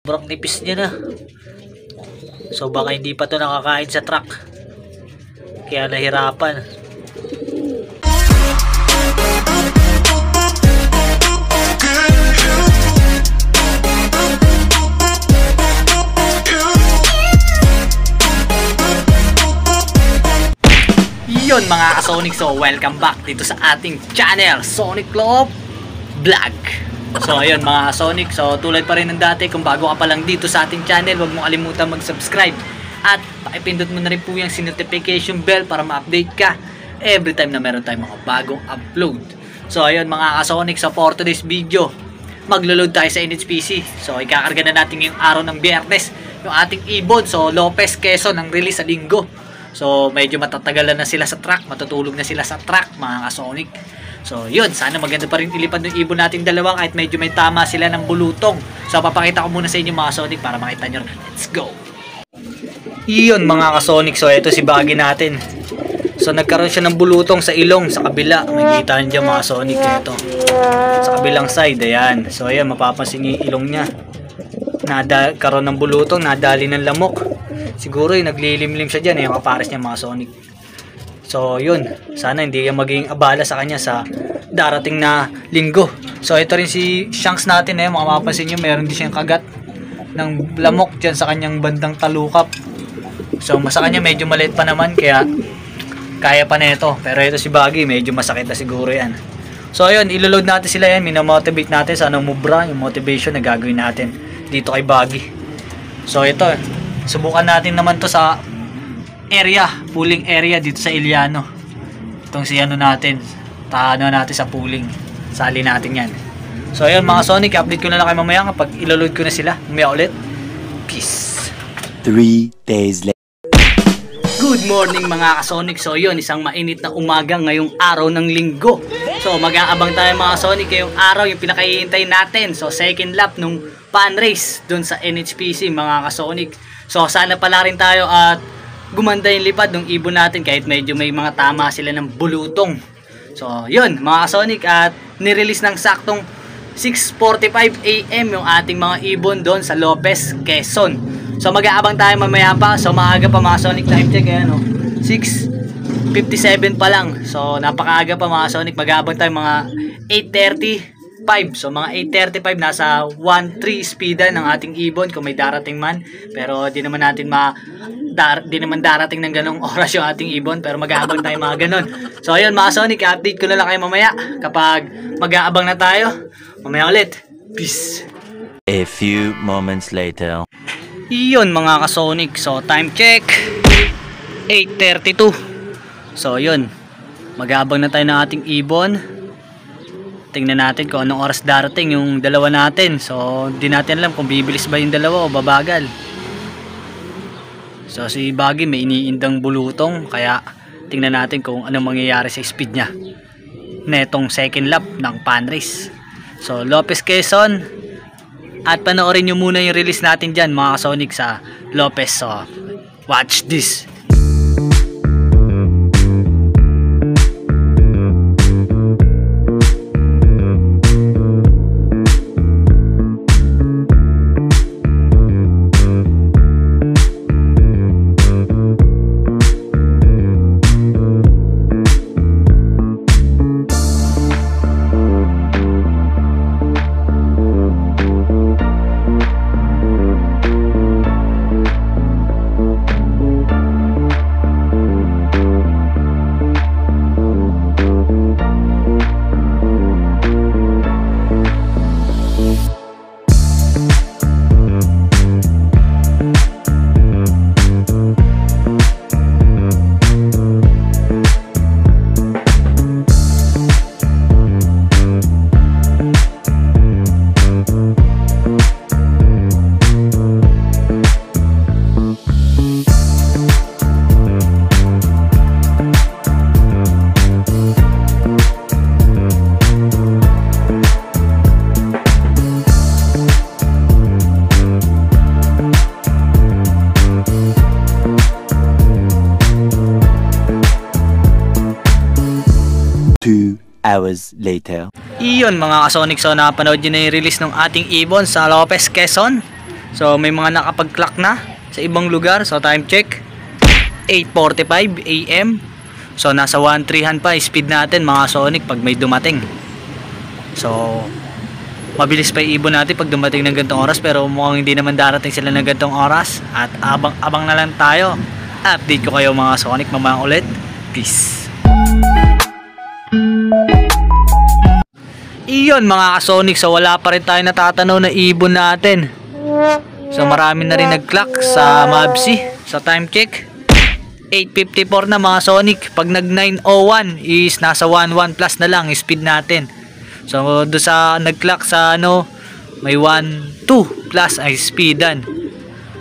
sobrang nipis niya na. So baka hindi pa to nakakain sa truck, kaya nahirapan. Yun mga ka-Sonic, so welcome back dito sa ating channel, Sonic Love Vlog. So ayun mga ka-Sonic, so tulad pa rin ng dati, kung bago ka pa lang dito sa ating channel, huwag mo kalimutan mag-subscribe at pakipindot mo na rin po yung notification bell para ma-update ka every time na meron tayong mga bagong upload. So ayun mga ka-Sonic, so for today's video, maglo-load tayo sa NHPC. So ikakarga na natin yung araw ng Biyernes yung ating ibon. So Lopez, Quezon ang release sa linggo. So medyo matatagalan na sila sa truck, matutulog na sila sa truck mga ka-Sonic. So yun, sana maganda pa rin ilipad ng ibon nating dalawa kahit medyo may tama sila ng bulutong. So papakita ko muna sa inyo mga Sonic para makita nyo. Let's go! Yun mga ka-Sonic, so ito si Baggy natin. So nagkaroon siya ng bulutong sa ilong sa kabila. Makikita nyo mga Sonic, ito sa kabilang side, ayan. So ayan, mapapansin yung ilong niya, karoon ng bulutong, nadali ng lamok. Siguro yung naglilimlim siya dyan, yung kapares niya mga Sonic. So yun, sana hindi yan maging abala sa kanya sa darating na linggo. So ito rin si Shanks natin, mapapansin nyo meron din siyang kagat ng lamok dyan sa kanyang bandang talukap. So sa kanya medyo maliit pa naman, kaya kaya pa na ito. Pero ito si Baggy, medyo masakit na siguro yan. So ayun, iloload natin sila yan, minamotivate natin sa mubra, yung motivation na gagawin natin dito kay Baggy. So ito, subukan natin naman to sa area, pooling area dito sa Iliano. Itong si natin, natin sa pooling. Sali natin yan. So ayun mga Sonic, update ko na lang kayo mamaya kapag iloload ko na sila. Mamaya ulit. Peace. 3 days later. Good morning mga ka-Sonic. So yun, isang mainit na umaga ngayong araw ng linggo. So mag-aabang tayo mga Sonic ngayong araw, yung pinakahihintay natin. So second lap nung fan race dun sa NHPC mga ka-Sonic. So sana pala rin tayo at gumanda yung lipad ng ibon natin kahit medyo may mga tama sila ng bulutong. So yun mga ka-Sonic, at nirelease ng saktong 6:45 AM yung ating mga ibon doon sa Lopez, Quezon. So mag-aabang tayo mamaya pa. So maaga pa mga Sonic, time check, ayan 6:57 pa lang. So napakaaga pa mga Sonic, mag-aabang tayo mga 8:35. So mga 8:35, nasa 1-3 speedan ng ating ibon kung may darating man. Pero di naman natin di naman darating ng ganong oras yung ating ibon, pero mag-aabang tayo mga ganon. So ayun mga Sonic, update ko na lang kayo mamaya kapag mag-aabang na tayo. Mamaya ulit. Peace. A few moments later. Yun mga ka-Sonic, so time check 8:32. So yun, mag-aabang na tayo ng ating ibon. Tingnan natin kung anong oras darating yung dalawa natin. So di natin alam kung bibilis ba yung dalawa o babagal. So si Baggy may iniindang bulutong, kaya tingnan natin kung anong mangyayari sa speed niya netong second lap ng fan race. So Lopez, Quezon, at panoorin nyo muna yung release natin dyan mga ka-Sonic sa Lopez. So watch this. hours later. Iyon mga ka-Sonic, so napanood nyo na yung release ng ating ibon sa Lopez, Quezon. So may mga nakapag-clock na sa ibang lugar. So time check 8:45 AM. So nasa 1.3 pa speed natin mga Sonic pag may dumating. So mabilis pa ibon natin pag dumating ng gantong oras, pero mukhang hindi naman darating sila ng gantong oras. At abang na lang tayo. Update ko kayo mga Sonic mamaya ulit. Peace. Iyon mga Sonic, so wala pa rin tayo natatanaw na ibon natin. So marami na rin nag-clock sa Mabsi. So time check 8:54 na mga Sonic. Pag nag 9:01 is nasa 11 plus na lang speed natin. So do sa nag-clock sa may 1.2 plus ay speedan.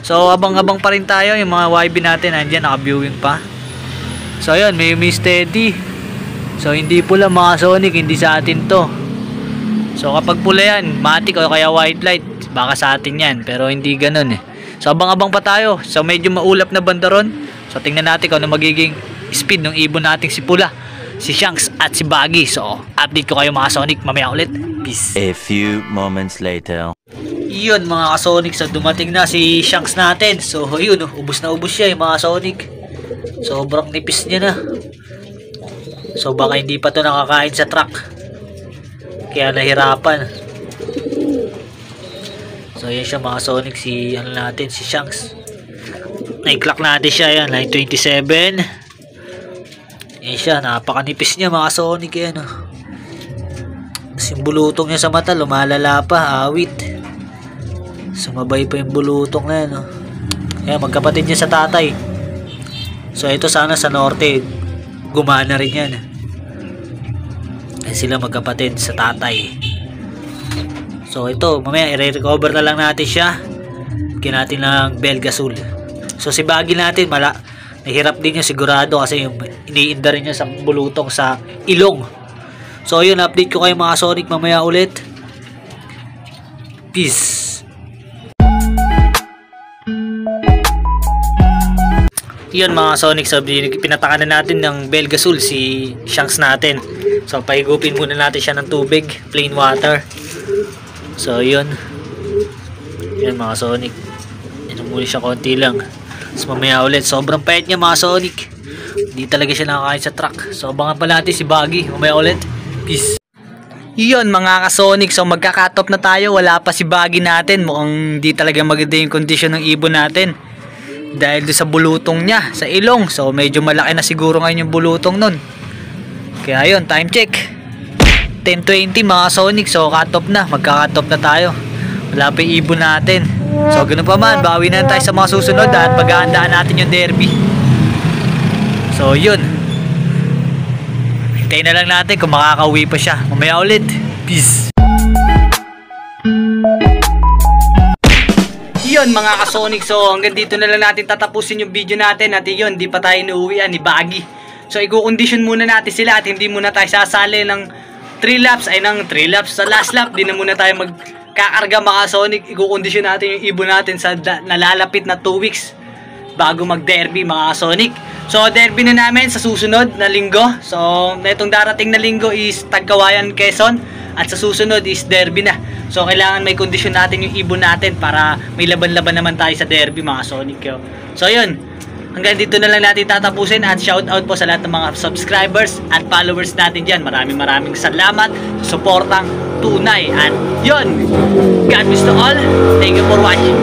So abang-abang pa rin tayo. Yung mga YB natin nandiyan naka-viewing pa. So ayun, may steady. So hindi pula mga Sonic, hindi sa atin to. So kapag pula yan, matic o kaya white light, baka sa atin yan, pero hindi ganun eh. So abang-abang pa tayo. So medyo maulap na banda ron. So tingnan natin kung ano magiging speed ng ibon nating si pula, si Shanks at si Baggy. So update ko kayo mga Sonic mamaya ulit. Peace. A few moments later. Iyon mga Sonic, so dumating na si Shanks natin. So yun, ubos na ubos siya yung mga Sonic. Sobrang nipis niya na. So baka hindi pa to nakakain sa truck, kaya nahirapan. So yan siya mga Sonic, si natin, si Shanks. Nai-clock natin siya, yan 9:27. Yan siya, napakanipis niya mga Sonic yan. Yung bulutong niya sa mata lumalala pa, awit. Sumabay pa yung bulutong na yan. Kaya magkapatid niya sa tatay. So ito sana sa norte gumana rin yan. Sila magkapatid sa tatay. So ito mamaya i-recover na lang natin siya. Bigyan natin ng Belgasul. So si Baggy natin nahirap din niya sigurado kasi yung iniinda rin niya sa bulutong sa ilong. So yun, update ko kayo mga Sonic mamaya ulit. Peace. Yun mga Sonic, so pinatakan na natin ng Belgasul si Shanks natin. So pahigupin muna natin siya ng tubig, plain water. So yun. Yun mga Sonic. Inom muna siya konti lang. So mamaya ulit, sobrang payat niya mga Sonic. Hindi talaga siya nakakain sa truck. So abangan pa natin si Baggy mamaya ulit. Peace. Yun mga ka-Sonic, so magka-cut-off na tayo. Wala pa si Baggy natin. Mukhang di talaga maganda yung condition ng ibon natin dahil doon sa bulutong niya sa ilong. So medyo malaki na siguro ngayon yung bulutong nun. Kaya yun, time check 10:20 mga Sonic. So cut off na, magka-cut off na tayo. Wala pa yung ibon natin. So ganun pa man, bawi na tayo sa mga susunod at paghahandaan natin yung derby. So yun, hintayin na lang natin kung makakauwi pa siya mamaya ulit. Peace. Yun mga ka-Sonic, so hanggang dito na lang natin tatapusin yung video natin. At yun, di pa tayo nauwian ni Baggy. So i-condition muna natin sila at hindi muna tayo sasali ng 3 laps sa last lap. Di na muna tayo magkakarga mga Sonic. I-condition natin yung ibon natin sa nalalapit na 2 weeks bago mag-derby mga Sonic. So derby na namin sa susunod na linggo. So netong darating na linggo is Tagkawayan, Quezon. At sa susunod is derby na. So kailangan may kondisyon natin yung ibon natin para may laban-laban naman tayo sa derby mga Sonic. So yun, hanggang dito na lang natin tatapusin. At shout out po sa lahat ng mga subscribers at followers natin dyan. Maraming salamat sa suportang tunay. At yun, God bless to all. Thank you for watching.